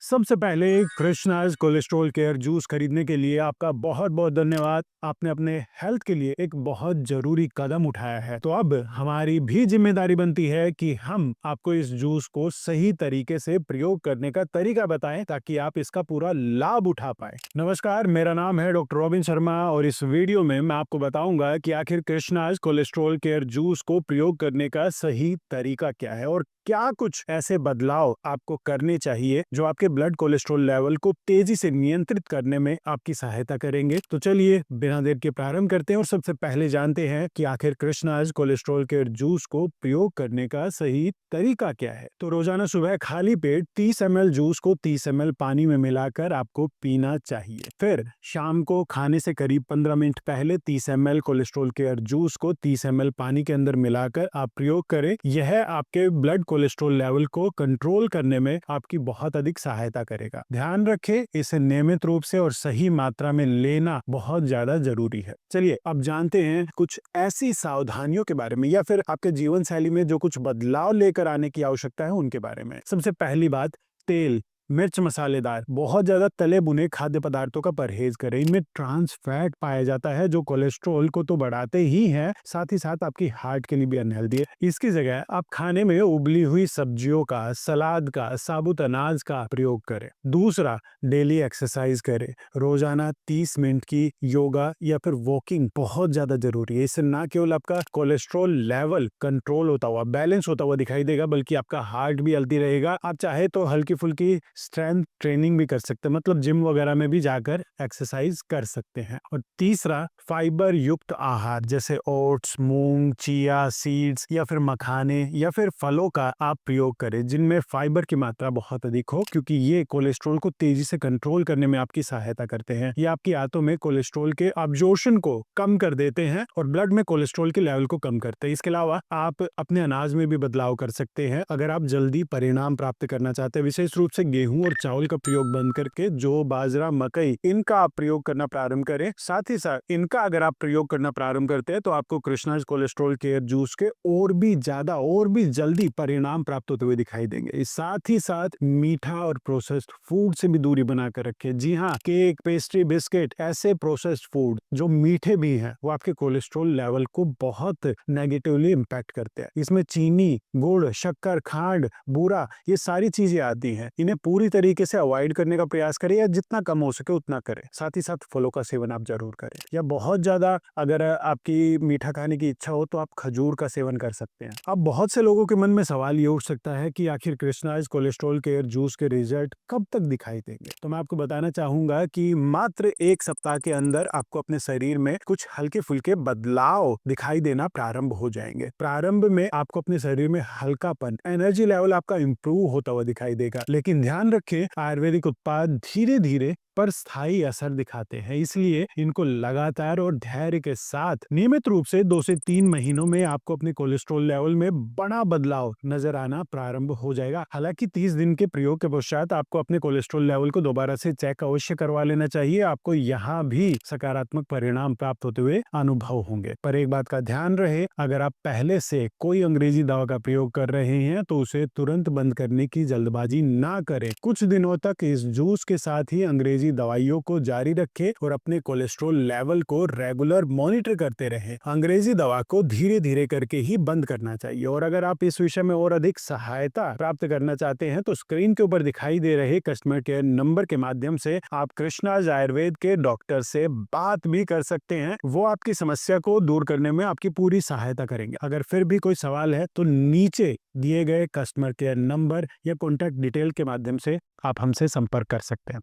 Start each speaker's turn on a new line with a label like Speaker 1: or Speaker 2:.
Speaker 1: सबसे पहले Krishna's cholesterol care juice खरीदने के लिए आपका बहुत बहुत धन्यवाद। आपने अपने हेल्थ के लिए एक बहुत जरूरी कदम उठाया है। तो अब हमारी भी जिम्मेदारी बनती है कि हम आपको इस जूस को सही तरीके से प्रयोग करने का तरीका बताएं ताकि आप इसका पूरा लाभ उठा पाए। नमस्कार, मेरा नाम है डॉक्टर रॉबिन शर्मा और इस वीडियो में मैं आपको बताऊंगा कि आखिर कृष्णाज कोलेस्ट्रॉल केयर जूस को प्रयोग करने का सही तरीका क्या है और क्या कुछ ऐसे बदलाव आपको करने चाहिए जो आपके ब्लड कोलेस्ट्रॉल लेवल को तेजी से नियंत्रित करने में आपकी सहायता करेंगे। तो चलिए बिना देर के प्रारंभ करते हैं और सबसे पहले जानते हैं कि आखिर कृष्णाज कोलेस्ट्रॉल केयर जूस को प्रयोग करने का सही तरीका क्या है। तो रोजाना सुबह खाली पेट 30 ml जूस को 30 ml पानी में मिलाकर आपको पीना चाहिए। फिर शाम को खाने से करीब 15 मिनट पहले 30 ml कोलेस्ट्रॉल केयर जूस को 30 ml पानी के अंदर मिलाकर आप प्रयोग करें। यह आपके ब्लड कोलेस्ट्रॉल लेवल को कंट्रोल करने में आपकी बहुत अधिक सहायता करेगा। ध्यान रखें, इसे नियमित रूप से और सही मात्रा में लेना बहुत ज्यादा जरूरी है। चलिए अब जानते हैं कुछ ऐसी सावधानियों के बारे में या फिर आपके जीवन शैली में जो कुछ बदलाव लेकर आने की आवश्यकता है उनके बारे में। सबसे पहली बात, तेल, मिर्च मसालेदार, बहुत ज्यादा तले भुने खाद्य पदार्थों का परहेज करें। इनमें ट्रांस फैट पाया जाता है जो कोलेस्ट्रॉल को तो बढ़ाते ही है, साथ ही साथ आपकी हार्ट के लिए भी अनहेल्दी है। इसकी जगह आप खाने में उबली हुई सब्जियों का, सलाद का, साबुत अनाज का प्रयोग करें। दूसरा, डेली एक्सरसाइज करें। रोजाना 30 मिनट की योगा या फिर वॉकिंग बहुत ज्यादा जरूरी है। इससे ना केवल आपका कोलेस्ट्रॉल लेवल कंट्रोल होता हुआ, बैलेंस होता हुआ दिखाई देगा, बल्कि आपका हार्ट भी हेल्दी रहेगा। आप चाहे तो हल्की फुल्की स्ट्रेंथ ट्रेनिंग भी कर सकते हैं, मतलब जिम वगैरह में भी जाकर एक्सरसाइज कर सकते हैं। और तीसरा, फाइबर युक्त आहार जैसे ओट्स, मूंग, चिया सीड्स या फिर मखाने या फिर फलों का आप प्रयोग करें जिनमें फाइबर की मात्रा बहुत अधिक हो, क्योंकि ये कोलेस्ट्रॉल को तेजी से कंट्रोल करने में आपकी सहायता करते हैं। ये आपकी आंतों में कोलेस्ट्रॉल के अब्जॉर्प्शन को कम कर देते हैं और ब्लड में कोलेस्ट्रॉल के लेवल को कम करते हैं। इसके अलावा आप अपने अनाज में भी बदलाव कर सकते हैं अगर आप जल्दी परिणाम प्राप्त करना चाहते हैं। विशेष रूप से गेहूं और चावल का प्रयोग बंद करके जौ, बाजरा, मकई, इनका आप प्रयोग करना प्रारंभ करें। साथ ही साथ इनका अगर आप प्रयोग करना प्रारंभ करते हैं तो आपको कृष्णाज कोलेस्ट्रॉल केयर जूस के और भी ज्यादा और भी जल्दी परिणाम प्राप्त होते हुए दिखाई देंगे। साथ ही साथ मीठा और प्रोसेस्ड फूड से भी दूरी बनाकर रखें। जी हाँ, केक, पेस्ट्री, बिस्किट, ऐसे प्रोसेस्ड फूड जो मीठे भी हैं वो आपके कोलेस्ट्रॉल लेवल को बहुत नेगेटिवली इम्पैक्ट करते हैं। इसमें चीनी, गुड़, शक्कर, खांड, बूरा, ये सारी चीजें आती हैं। इन्हें पूरी तरीके से अवॉइड करने का प्रयास करें या जितना कम हो सके उतना करें। साथ ही साथ फलों का सेवन आप जरूर करें, या बहुत ज्यादा अगर आपकी मीठा खाने की इच्छा हो तो आप खजूर का सेवन कर सकते हैं। अब बहुत से लोगों के मन में सवाल ये उठ सकता है कि आखिर कृष्णाज कोलेस्ट्रॉल केयर जूस के रिजल्ट कब तक दिखाई देंगे। तो मैं आपको बताना चाहूंगा कि मात्र 1 सप्ताह के अंदर आपको अपने शरीर में कुछ हल्के फुल्के बदलाव दिखाई देना प्रारंभ हो जाएंगे। प्रारंभ में आपको अपने शरीर में हल्कापन, एनर्जी लेवल आपका इंप्रूव होता हुआ दिखाई देगा। लेकिन ध्यान रखें, आयुर्वेदिक उत्पाद धीरे धीरे पर स्थायी असर दिखाते हैं, इसलिए इनको लगातार और धैर्य के साथ नियमित रूप से 2 से 3 महीनों में आपको अपने कोलेस्ट्रॉल लेवल में बड़ा बदलाव नजर आना प्रारंभ हो जाएगा। हालांकि 30 दिन के प्रयोग के पश्चात आपको अपने कोलेस्ट्रॉल लेवल को दोबारा से चेक अवश्य करवा लेना चाहिए। आपको यहाँ भी सकारात्मक परिणाम प्राप्त होते हुए अनुभव होंगे। पर एक बात का ध्यान रहे, अगर आप पहले से कोई अंग्रेजी दवा का प्रयोग कर रहे हैं तो उसे तुरंत बंद करने की जल्दबाजी ना करें। कुछ दिनों तक इस जूस के साथ ही अंग्रेजी दवाइयों को जारी रखें और अपने कोलेस्ट्रॉल लेवल को रेगुलर मॉनिटर करते रहें। अंग्रेजी दवा को धीरे धीरे करके ही बंद करना चाहिए। और अगर आप इस विषय में और अधिक सहायता प्राप्त करना चाहते हैं तो स्क्रीन के ऊपर दिखाई दे रहे कस्टमर केयर नंबर के माध्यम से आप कृष्णाज आयुर्वेद के डॉक्टर से बात भी कर सकते हैं। वो आपकी समस्या को दूर करने में आपकी पूरी सहायता करेंगे। अगर फिर भी कोई सवाल है तो नीचे दिए गए कस्टमर केयर नंबर या कॉन्टैक्ट डिटेल के माध्यम से आप हमसे संपर्क कर सकते हैं।